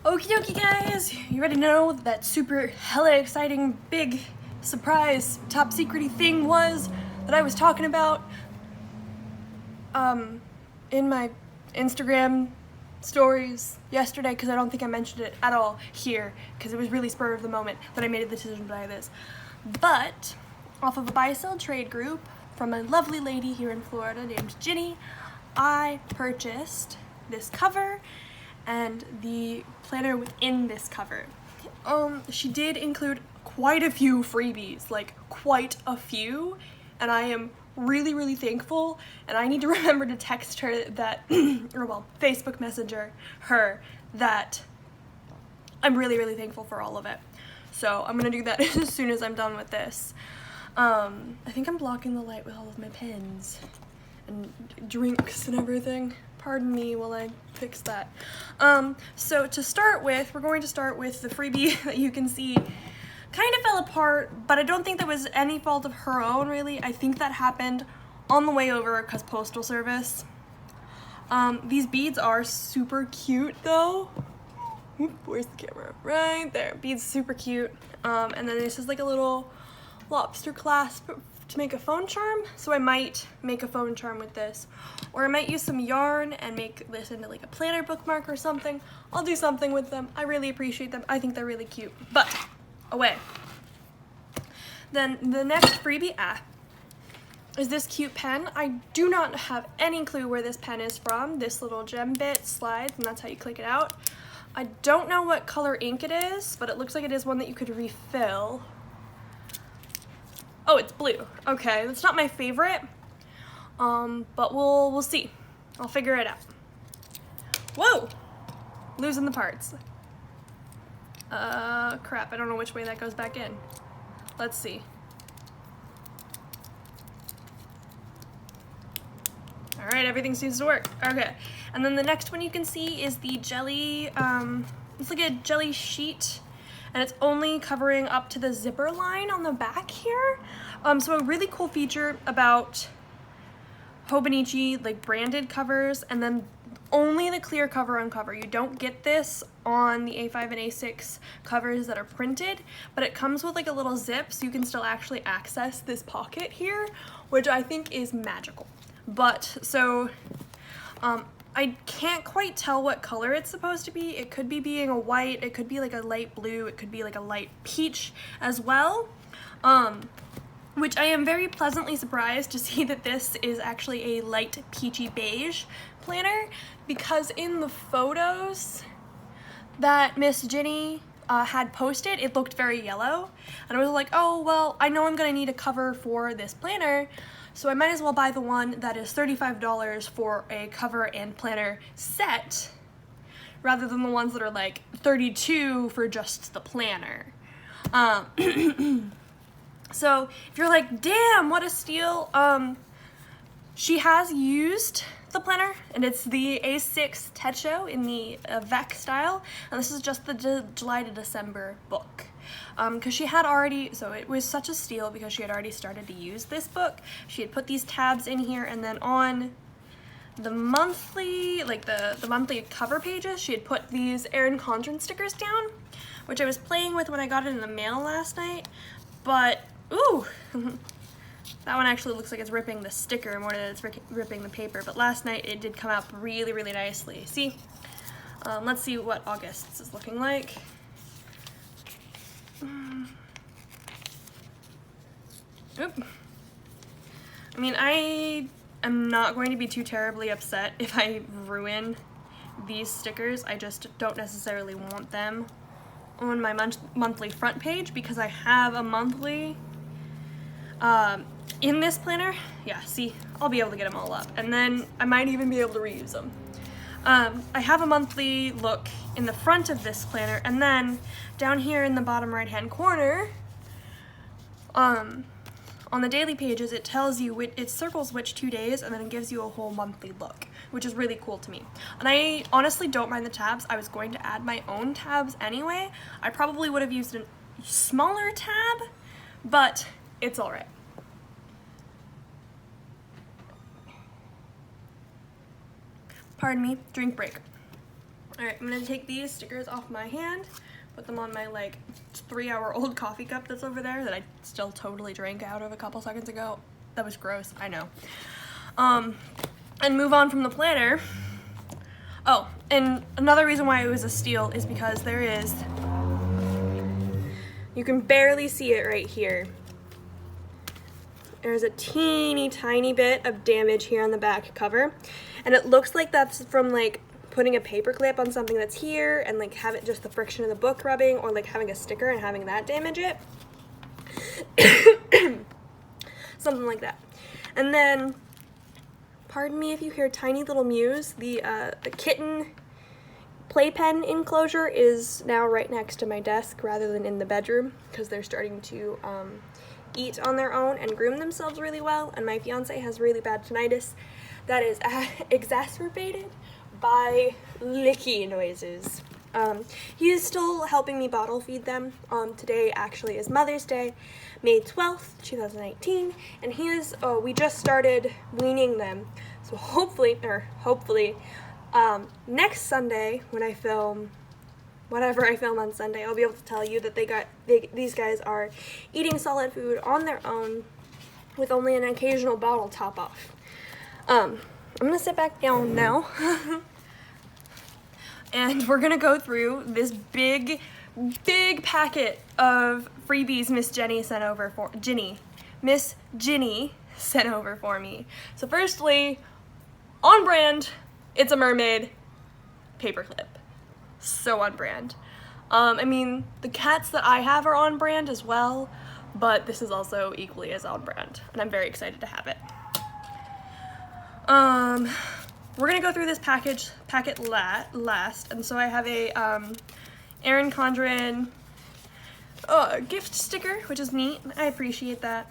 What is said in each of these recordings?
Okie dokie guys, you ready to know what that super hella exciting big surprise top secret-y thing was that I was talking about in my Instagram stories yesterday, because I don't think I mentioned it at all here because it was really spur of the moment that I made a decision to buy this. But off of a buy-sell trade group from a lovely lady here in Florida named Ginny, I purchased this cover and the planner within this cover. She did include quite a few freebies, like quite a few, and I am really thankful, and I need to remember to text her that, or well, Facebook Messenger her that I'm really thankful for all of it. So I'm gonna do that as soon as I'm done with this. I think I'm blocking the light with all of my pens and drinks and everything. Pardon me while I fix that. So to start with, we're going to start with the freebie that you can see kind of fell apart, but I don't think that was any fault of her own, really. I think that happened on the way over because postal service. These beads are super cute though. Oop, where's the camera? Right there. Beads super cute. And then this is like a little lobster clasp to make a phone charm. So I might make a phone charm with this, or I might use some yarn and make this into like a planner bookmark or something. I'll do something with them. I really appreciate them. I think they're really cute. But away. Then the next freebie is this cute pen. I do not have any clue where this pen is from. This little gem bit slides, and that's how you click it out. I don't know what color ink it is, but it looks like it is one that you could refill. Oh, it's blue. Okay, that's not my favorite, but we'll see. I'll figure it out. Whoa! Losing the parts. Crap, I don't know which way that goes back in. Let's see. All right, everything seems to work. Okay, and then the next one you can see is the jelly, it's like a jelly sheet, and it's only covering up to the zipper line on the back here. So a really cool feature about Hobonichi, like branded covers, and then only the clear cover on cover. You don't get this on the A5 and A6 covers that are printed, but it comes with like a little zip so you can still actually access this pocket here, which I think is magical. But so I can't quite tell what color it's supposed to be. It could be being a white, it could be like a light blue, it could be like a light peach as well. Which I am very pleasantly surprised to see that this is actually a light peachy beige planner, because in the photos that Miss Ginny had posted, it looked very yellow, and I was like, oh well, I know I'm gonna need a cover for this planner, so I might as well buy the one that is $35 for a cover and planner set, rather than the ones that are like $32 for just the planner. So if you're like, damn, what a steal, she has used the planner, and it's the A6 Techo in the Avec style, and this is just the July to December book. Because she had already, so it was such a steal because she had already started to use this book. She had put these tabs in here, and then on the monthly, like the monthly cover pages, she had put these Erin Condren stickers down, which I was playing with when I got it in the mail last night, but ooh, that one actually looks like it's ripping the sticker more than it's ripping the paper, but last night it did come out really nicely. See? Let's see what August's is looking like. Oop. I mean, I am not going to be too terribly upset if I ruin these stickers. I just don't necessarily want them on my monthly front page, because I have a monthly in this planner. Yeah, see, I'll be able to get them all up, and then I might even be able to reuse them. I have a monthly look in the front of this planner, and then down here in the bottom right hand corner, on the daily pages, it tells you, it circles which 2 days, and then it gives you a whole monthly look, which is really cool to me. And I honestly don't mind the tabs. I was going to add my own tabs anyway. I probably would have used a smaller tab, but it's all right. Pardon me, drink break. Alright, I'm gonna take these stickers off my hand, put them on my like 3-hour-old coffee cup that's over there that I still totally drank out of a couple seconds ago. That was gross, I know. And move on from the planner. Oh, and another reason why it was a steal is because there is, you can barely see it right here. There's a teeny tiny bit of damage here on the back cover, and it looks like that's from like putting a paper clip on something that's here and like have it just the friction of the book rubbing, or like having a sticker and having that damage it. Something like that. And then, pardon me if you hear tiny little mews, the kitten playpen enclosure is now right next to my desk rather than in the bedroom, because they're starting to eat on their own and groom themselves really well, and my fiance has really bad tinnitus that is exacerbated by licky noises. He is still helping me bottle feed them. Today actually is Mother's Day, May 12th, 2019, and he is, we just started weaning them, so hopefully, next Sunday when I film whatever I film on Sunday, I'll be able to tell you that these guys are eating solid food on their own with only an occasional bottle top off. I'm gonna sit back down now and we're gonna go through this big packet of freebies Miss Ginny sent over for me. So firstly, on brand, it's a mermaid paperclip. So on brand. I mean, the cats that I have are on brand as well, but this is also equally as on brand, and I'm very excited to have it. We're gonna go through this packet last, and so I have a Erin Condren gift sticker, which is neat. I appreciate that.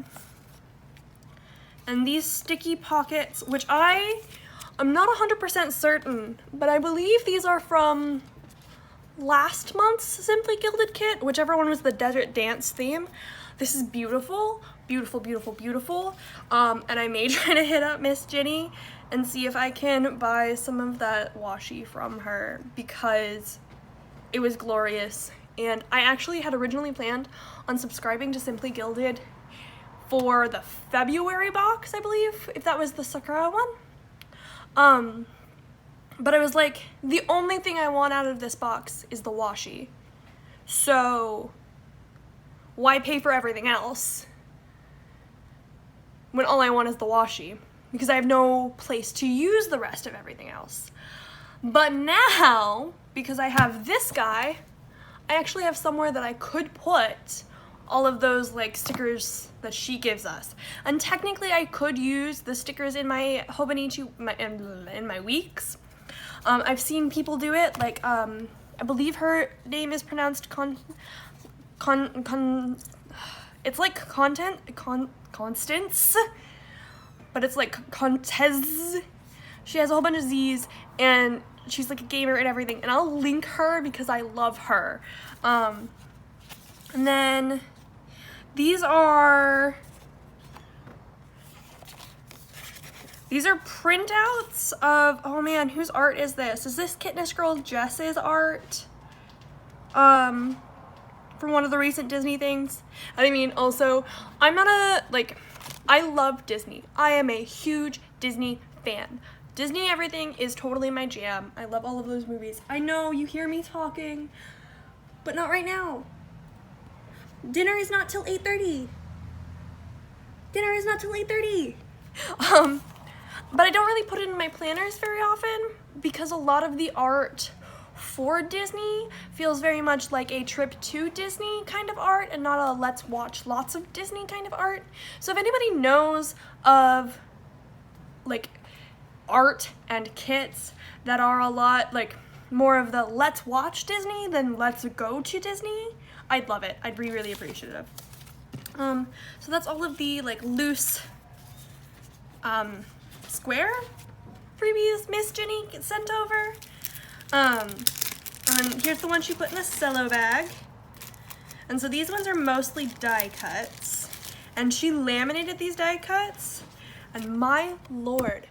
And these sticky pockets, which I'm not 100% certain, but I believe these are from last month's Simply Gilded kit, whichever one was the desert dance theme. This is beautiful, beautiful, beautiful, beautiful. And I may try to hit up Miss Ginny and see if I can buy some of that washi from her, because it was glorious. And I actually had originally planned on subscribing to Simply Gilded for the February box, I believe, if that was the Sakura one. But I was like, the only thing I want out of this box is the washi. So why pay for everything else when all I want is the washi? Because I have no place to use the rest of everything else. But now, because I have this guy, I actually have somewhere that I could put all of those like stickers that she gives us. And technically I could use the stickers in my Hobonichi, in my weeks. I've seen people do it, like, I believe her name is pronounced it's like Constance, but it's like Contez. She has a whole bunch of Z's, and she's like a gamer and everything, and I'll link her because I love her. And then these are printouts of, oh man, whose art is this? Is this Kitness Girl Jess's art? From one of the recent Disney things. I mean, also, I'm not I love Disney. I am a huge Disney fan. Disney everything is totally my jam. I love all of those movies. I know you hear me talking, but not right now. Dinner is not till 8:30. Dinner is not till 8:30. But I don't really put it in my planners very often because a lot of the art for Disney feels very much like a trip to Disney kind of art and not a let's watch lots of Disney kind of art. So if anybody knows of like art and kits that are a lot like more of the let's watch Disney than let's go to Disney, I'd love it. I'd be really appreciative. So that's all of the like loose square freebies Miss Ginny sent over. And here's the one she put in a cello bag. And so these ones are mostly die cuts. And she laminated these die cuts. And my lord.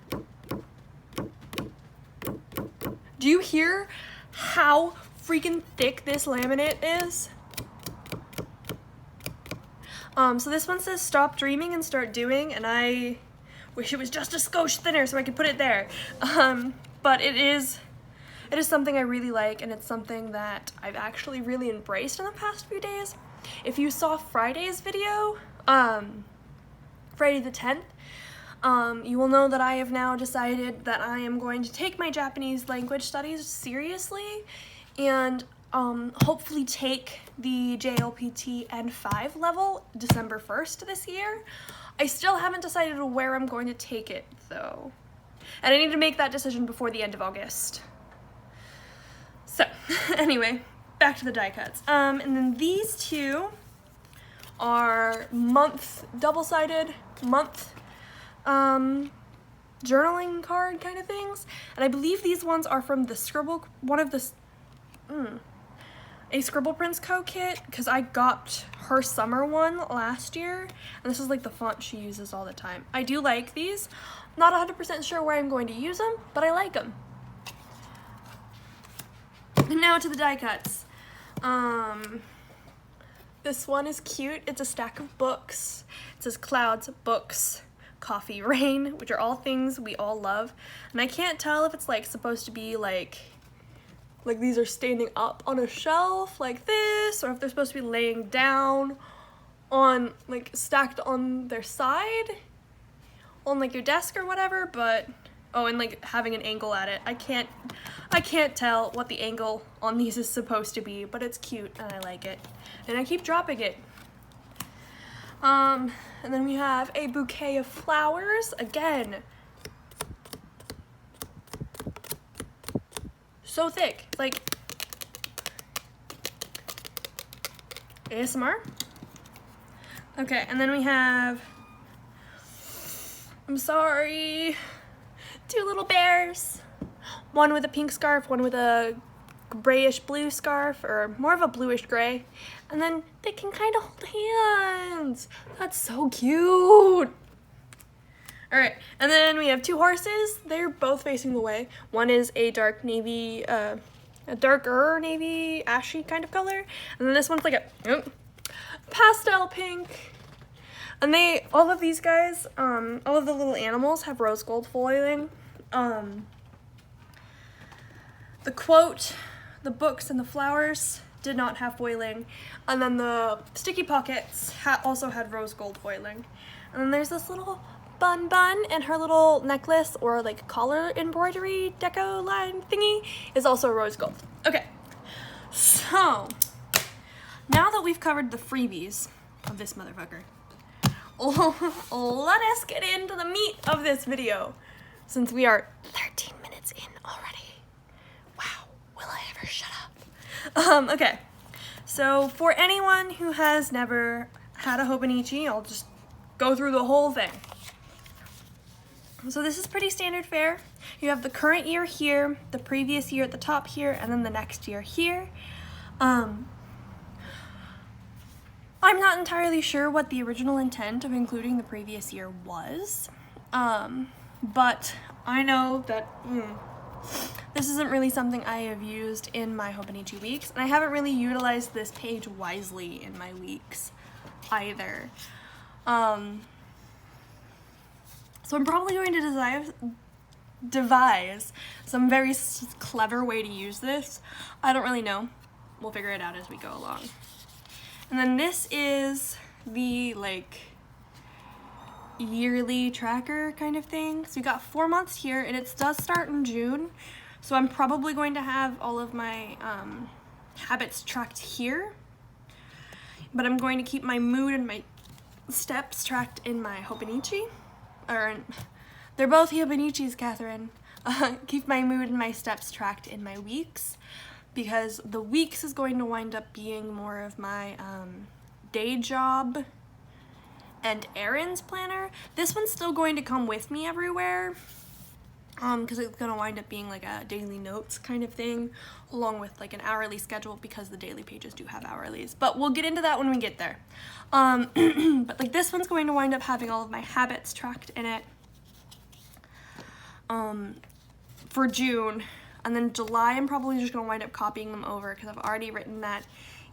Do you hear how freaking thick this laminate is. So this one says stop dreaming and start doing, and I wish it was just a skosh thinner so I could put it there. But it is something I really like, and it's something that I've actually really embraced in the past few days. If you saw Friday's video, Friday the 10th, you will know that I have now decided that I am going to take my Japanese language studies seriously and hopefully take the JLPT N5 level December 1st this year. I still haven't decided where I'm going to take it though, and I need to make that decision before the end of August. So anyway, back to the die cuts. And then these two are double-sided month journaling card kind of things, and I believe these ones are from the a Scribble Prince Co kit, because I got her summer one last year, and this is like the font she uses all the time. I do like these. Not 100% sure where I'm going to use them, but I like them. And now to the die cuts. This one is cute. It's a stack of books. It says Clouds, Books, Coffee, Rain, which are all things we all love. And I can't tell if it's like supposed to be like these are standing up on a shelf like this, or if they're supposed to be laying down on, like, stacked on their side on like your desk or whatever, but oh, and like having an angle at it. I can't tell what the angle on these is supposed to be, but it's cute and I like it. And I keep dropping it. And then we have a bouquet of flowers. Again, so thick, like ASMR. Okay, and then we have, I'm sorry, 2 little bears. One with a pink scarf, one with a grayish blue scarf, or more of a bluish gray. And then they can kind of hold hands. That's so cute. All right, and then we have 2 horses. They're both facing the way. One is a dark navy, a darker navy, ashy kind of color. And then this one's like a pastel pink. And all of these guys, all of the little animals have rose gold foiling. The quote, the books, and the flowers did not have foiling. And then the sticky pockets also had rose gold foiling. And then there's this little Bun and her little necklace or like collar embroidery deco line thingy is also rose gold. Okay, so now that we've covered the freebies of this motherfucker, let us get into the meat of this video, since we are 13 minutes in already. Wow, will I ever shut up? Okay, so for anyone who has never had a Hobonichi, I'll just go through the whole thing. So this is pretty standard fare. You have the current year here, the previous year at the top here, and then the next year here. I'm not entirely sure what the original intent of including the previous year was, but I know that this isn't really something I have used in my Hobonichi weeks, and I haven't really utilized this page wisely in my weeks either. So I'm probably going to devise some very clever way to use this. I don't really know. We'll figure it out as we go along. And then this is the like yearly tracker kind of thing. So you got 4 months here, and it does start in June. So I'm probably going to have all of my habits tracked here. But I'm going to keep my mood and my steps tracked in my Hobonichi. They're both Hobonichis, Catherine. Keep my mood and my steps tracked in my weeks, because the weeks is going to wind up being more of my day job and errands planner. This one's still going to come with me everywhere, because it's going to wind up being like a daily notes kind of thing, along with like an hourly schedule, because the daily pages do have hourlies. But we'll get into that when we get there. But like this one's going to wind up having all of my habits tracked in it. For June, And then July, I'm probably just gonna wind up copying them over because I've already written that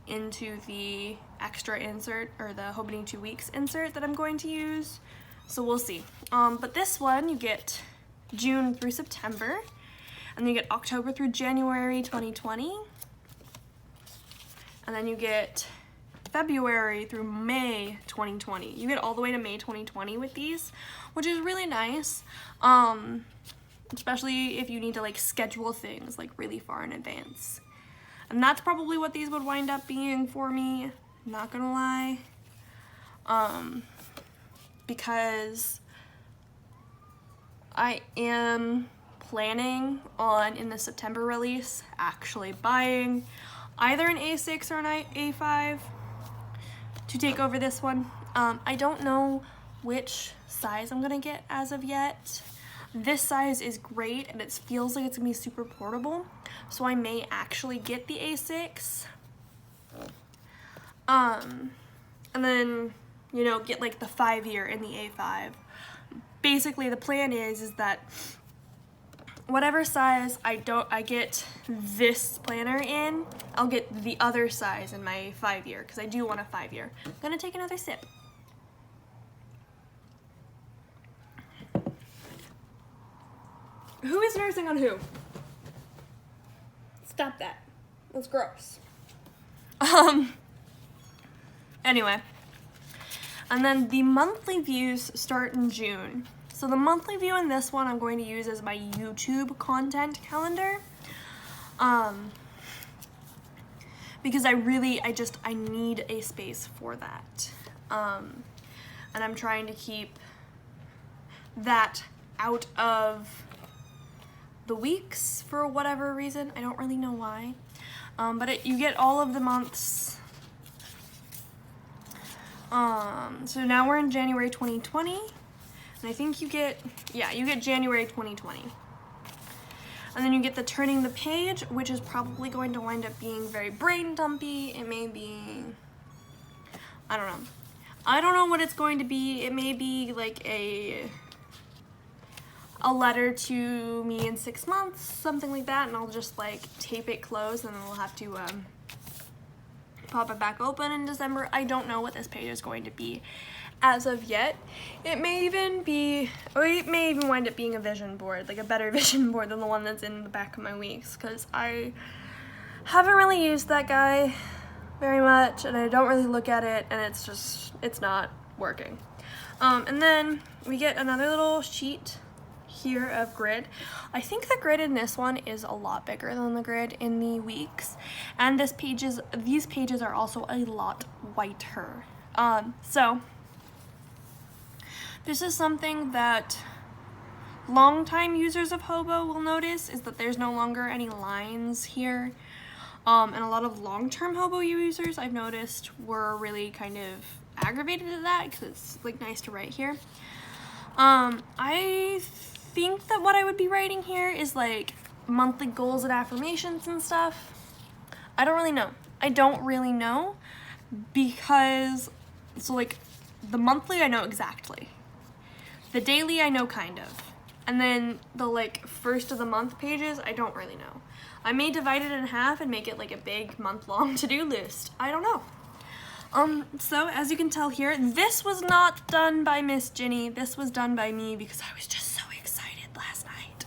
into the extra insert, or the Hobonichi Weeks insert that I'm going to use. So we'll see. But this one, you get June through September, and then you get October through January 2020, and then you get February through May 2020. You get all the way to May 2020 with these, which is really nice, especially if you need to like schedule things like really far in advance. And that's probably what these would wind up being for me, not gonna lie, because I am planning on, in the September release, actually buying either an A6 or an A5 to take over this one. I don't know which size I'm gonna get as of yet. This size is great and it feels like it's gonna be super portable, so I may actually get the A6. And then, you know, get like the 5-year in the A5. Basically the plan is that whatever size I get this planner in, I'll get the other size in my 5-year, because I do want a 5-year. I'm gonna take another sip. Who is nursing on who? Stop that. That's gross. Anyway. And then the monthly views start in June. So the monthly view in this one I'm going to use as my YouTube content calendar. Because I need a space for that. And I'm trying to keep that out of the weeks for whatever reason. I don't really know why. But you get all of the months. So now we're in January 2020. And I think you get January 2020. And then you get the turning the page, which is probably going to wind up being very brain dumpy. It may be, I don't know. I don't know what it's going to be. It may be like a letter to me in 6 months, something like that, and I'll just like tape it closed and then we'll have to pop it back open in December. I don't know what this page is going to be as of yet. It may even wind up being a vision board, like a better vision board than the one that's in the back of my weeks, because I haven't really used that guy very much and I don't really look at it, and it's not working. And then we get another little sheet here of grid. I think the grid in this one is a lot bigger than the grid in the weeks, and these pages are also a lot whiter. So this is something that longtime users of Hobo will notice, is that there's no longer any lines here. And a lot of long-term Hobo users I've noticed were really kind of aggravated at that, because it's like nice to write here. I think that what I would be writing here is like monthly goals and affirmations and stuff. I don't really know because, so like the monthly I know exactly. The daily I know kind of. And then the like first of the month pages I don't really know. I may divide it in half and make it like a big month-long to-do list. I don't know. So as you can tell here, this was not done by Miss Ginny. This was done by me because I was just so excited last night.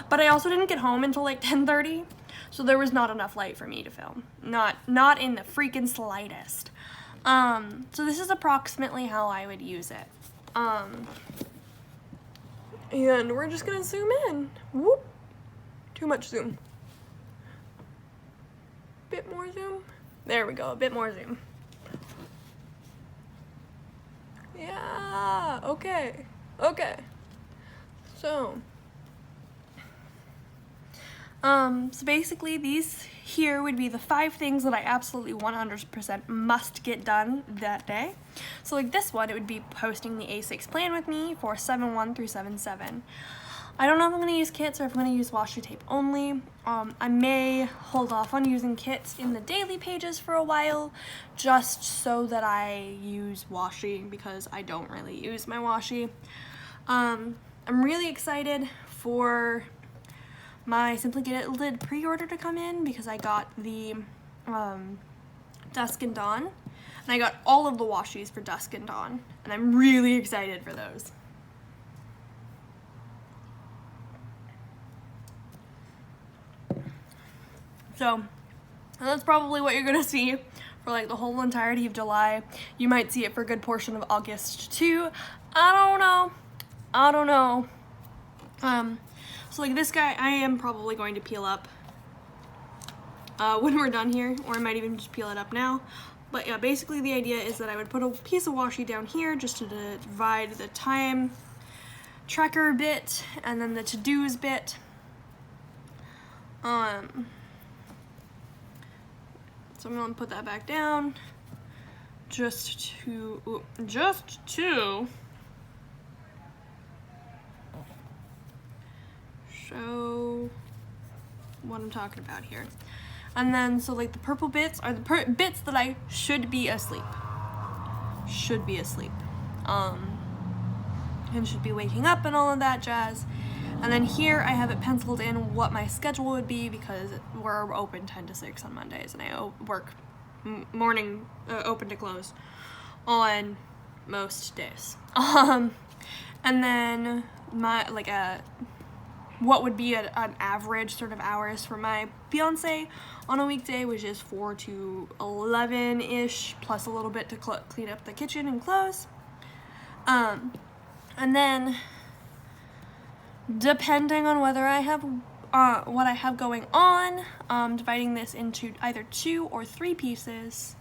But I also didn't get home until like 10:30, so there was not enough light for me to film. Not in the freaking slightest. So this is approximately how I would use it. And we're just gonna zoom in. Whoop. Too much zoom. Bit more zoom. There we go, a bit more zoom. Yeah, okay. So basically these here would be the 5 things that I absolutely 100% must get done that day. So like this one, it would be posting the A6 plan with me for 7/1 through 7/7. I don't know if I'm going to use kits or if I'm going to use washi tape only. I may hold off on using kits in the daily pages for a while, just so that I use washi, because I don't really use my washi. I'm really excited for my Simply Get It lid pre-order to come in because I got the Dusk and Dawn, and I got all of the washies for Dusk and Dawn, and I'm really excited for those. So that's probably what you're gonna see for like the whole entirety of July. You might see it for a good portion of August too. I don't know. So like this guy, I am probably going to peel up when we're done here, or I might even just peel it up now. But yeah, basically the idea is that I would put a piece of washi down here just to divide the time tracker bit and then the to-dos bit. So I'm gonna put that back down just to show what I'm talking about here. And then, so like the purple bits are the bits that I should be asleep. And should be waking up and all of that jazz. And then here I have it penciled in what my schedule would be because we're open 10 to 6 on Mondays and I work morning open to close on most days. And then my what would be an average sort of hours for my fiance on a weekday, which is 4 to 11-ish, plus a little bit to clean up the kitchen and clothes. And then, depending on whether I have what I have going on, dividing this into either 2 or 3 pieces.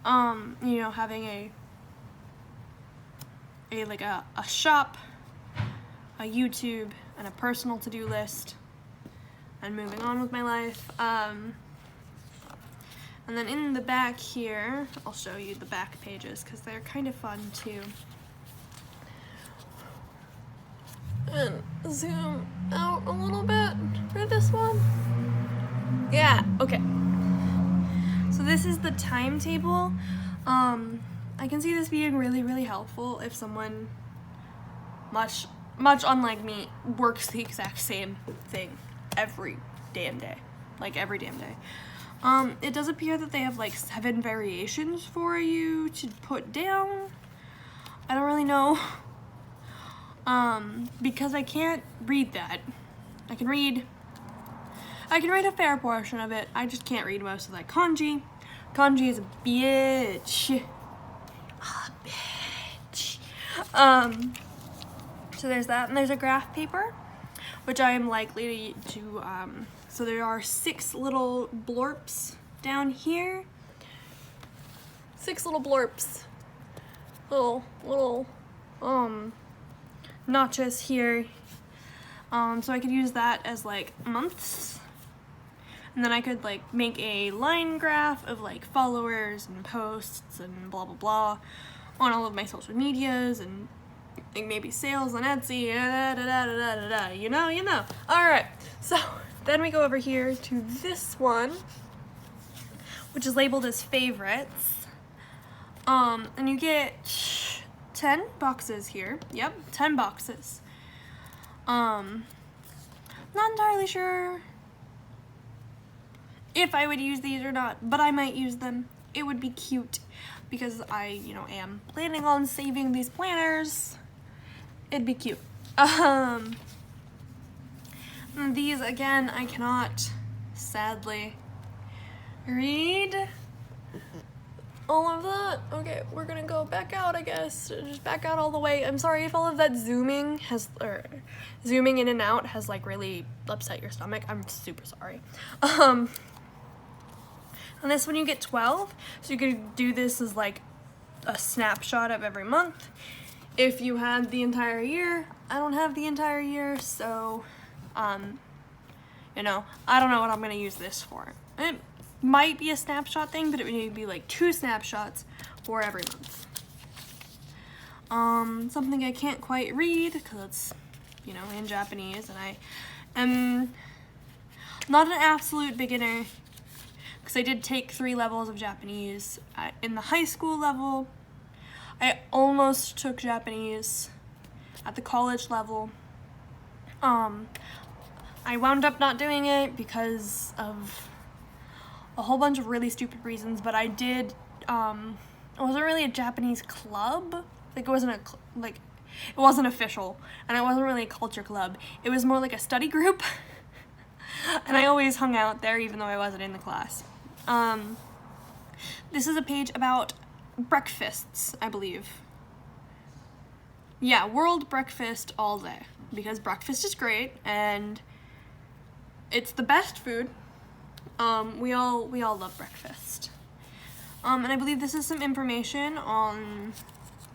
You know, having a shop, a YouTube, and a personal to-do list, and moving on with my life. And then in the back here, I'll show you the back pages because they're kind of fun too. And zoom out a little bit for this one. Yeah, okay. So this is the timetable. I can see this being really, really helpful if someone much unlike me works the exact same thing every damn day. Like every damn day. It does appear that they have like 7 variations for you to put down. I don't really know. Because I can't read that. I can read a fair portion of it. I just can't read most of that kanji. Kanji is a bitch. A bitch. So there's that, and there's a graph paper, which I am likely to, so there are 6 little blorps down here. 6 little blorps. Little, notches here. So I could use that as like months. And then I could like make a line graph of like followers and posts and blah blah blah on all of my social medias and like maybe sales on Etsy, you know. Alright, so then we go over here to this one, which is labeled as favorites. And you get 10 boxes here. Yep, 10 boxes. Not entirely sure if I would use these or not, but I might use them. It would be cute because I, am planning on saving these planners. It'd be cute. These, again, I cannot, sadly, read all of that. Okay, we're gonna go back out, I guess. Just back out all the way. I'm sorry if all of that zooming in and out has like really upset your stomach. I'm super sorry. On this one you get 12, so you could do this as like a snapshot of every month. If you had the entire year, I don't have the entire year, so, I don't know what I'm gonna use this for. It might be a snapshot thing, but it would be like 2 snapshots for every month. Something I can't quite read, because it's, in Japanese, and I am not an absolute beginner, because I did take 3 levels of Japanese in the high school level. I almost took Japanese at the college level. I wound up not doing it because of a whole bunch of really stupid reasons, but I did, it wasn't really a Japanese club. Like, it wasn't it wasn't official, and it wasn't really a culture club. It was more like a study group, and I always hung out there even though I wasn't in the class. This is a page about breakfasts, I believe. Yeah, World Breakfast All Day, because breakfast is great, and it's the best food. We all love breakfast. And I believe this is some information on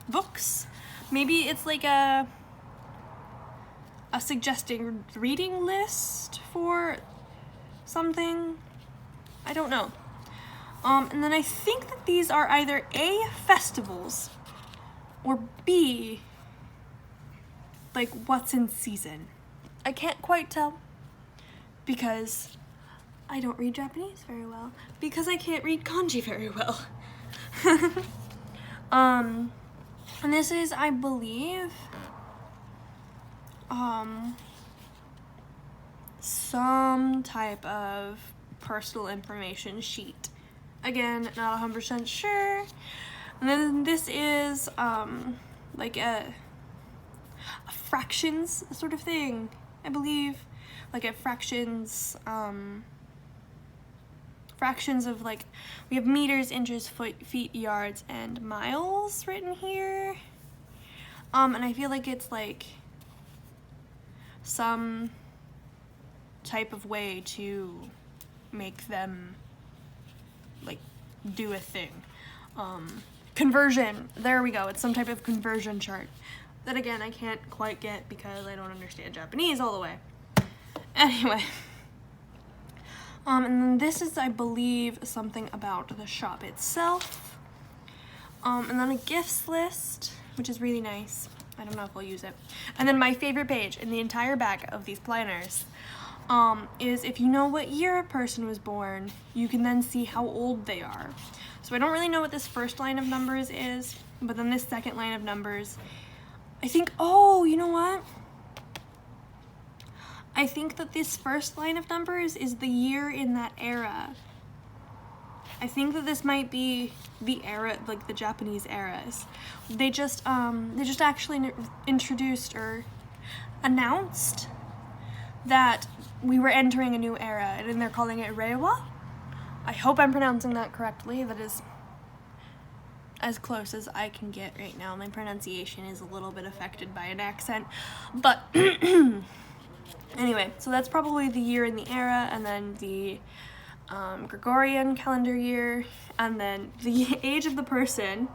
books. Maybe it's like a suggesting reading list for something. I don't know. And then I think that these are either A, festivals, or B, like what's in season. I can't quite tell because I don't read Japanese very well, because I can't read kanji very well. And this is, I believe, some type of personal information sheet. Again, not 100% sure. And then this is, like a fractions sort of thing, I believe. Like a fractions of, like, we have meters, inches, feet, yards, and miles written here. And I feel like it's like some type of way to make them like do a thing. Conversion, there we go. It's some type of conversion chart that, again, I can't quite get because I don't understand Japanese all the way. Anyway. And then this is, I believe, something about the shop itself. And then a gifts list, which is really nice. I don't know if I'll use it. And then my favorite page in the entire back of these planners is if you know what year a person was born, you can then see how old they are. So I don't really know what this first line of numbers is, but then this second line of numbers, I think, oh, you know what? I think that this first line of numbers is the year in that era. I think that this might be the era, like the Japanese eras. They just actually introduced or announced that we were entering a new era, and they're calling it Reiwa. I hope I'm pronouncing that correctly. That is as close as I can get right now. My pronunciation is a little bit affected by an accent, but anyway, so that's probably the year in the era, and then the Gregorian calendar year, and then the age of the person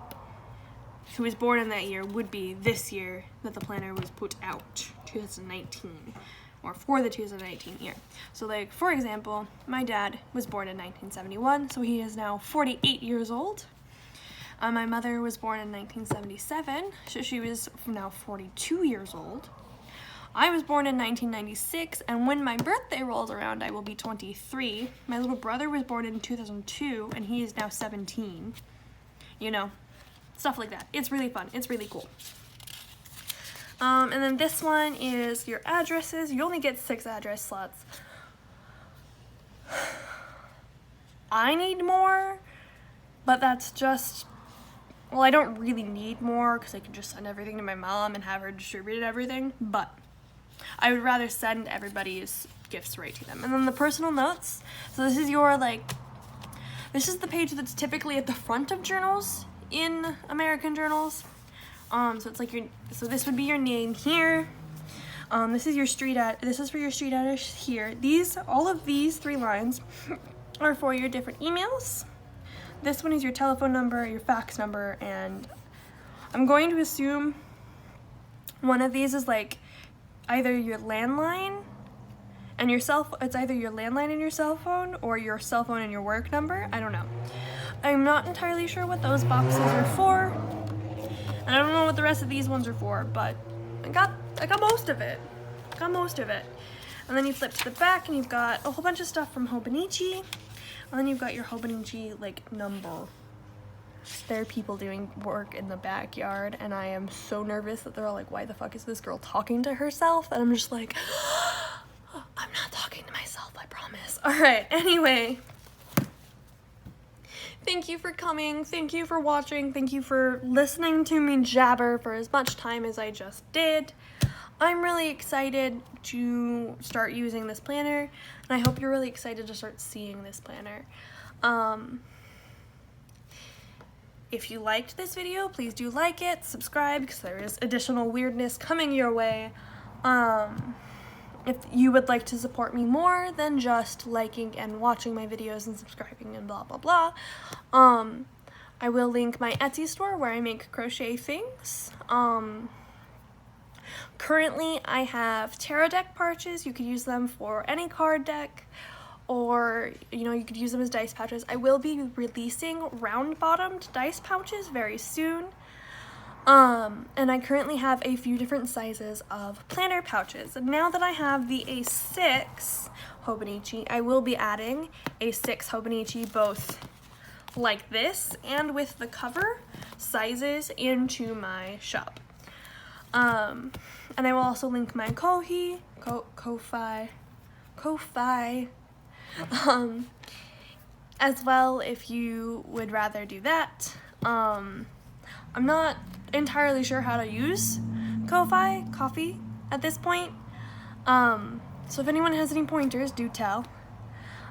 who was born in that year would be this year that the planner was put out, 2019, or for the 2019 year. So, like, for example, my dad was born in 1971, so he is now 48 years old. My mother was born in 1977, so she was now 42 years old. I was born in 1996, and when my birthday rolls around, I will be 23. My little brother was born in 2002, and he is now 17. You know, stuff like that. It's really fun. It's really cool. And then this one is your addresses. You only get 6 address slots. I need more, but that's just, well, I don't really need more because I can just send everything to my mom and have her distribute everything, but I would rather send everybody's gifts right to them. And then the personal notes. So this is your, like, this is the page that's typically at the front of journals in American journals. So it's like so this would be your name here. This is your this is for your street address here. All of these 3 lines are for your different emails. This one is your telephone number, your fax number, and I'm going to assume one of these is like either your landline and your it's either your landline and your cell phone, or your cell phone and your work number. I don't know. I'm not entirely sure what those boxes are for, and I don't know what the rest of these ones are for, but I got most of it. Got most of it. And then you flip to the back and you've got a whole bunch of stuff from Hobonichi, and then you've got your Hobonichi, like, number. There are people doing work in the backyard, and I am so nervous that they're all like, why the fuck is this girl talking to herself? And I'm just like, I'm not Alright, anyway. Thank you for coming, thank you for watching, thank you for listening to me jabber for as much time as I just did. I'm really excited to start using this planner, and I hope you're really excited to start seeing this planner. If you liked this video, please do like it, subscribe, because there is additional weirdness coming your way. If you would like to support me more than just liking and watching my videos and subscribing and blah blah blah, I will link my Etsy store where I make crochet things. Currently I have tarot deck pouches. You could use them for any card deck, or you could use them as dice pouches. I will be releasing round bottomed dice pouches very soon. And I currently have a few different sizes of planner pouches. And now that I have the A6 Hobonichi, I will be adding A6 Hobonichi both like this and with the cover sizes into my shop. And I will also link my Ko-fi, as well if you would rather do that. I'm not entirely sure how to use Ko-fi at this point, so if anyone has any pointers, do tell.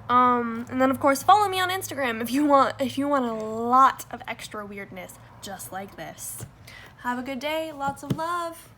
And then of course follow me on Instagram if you want a lot of extra weirdness just like this. Have a good day, lots of love.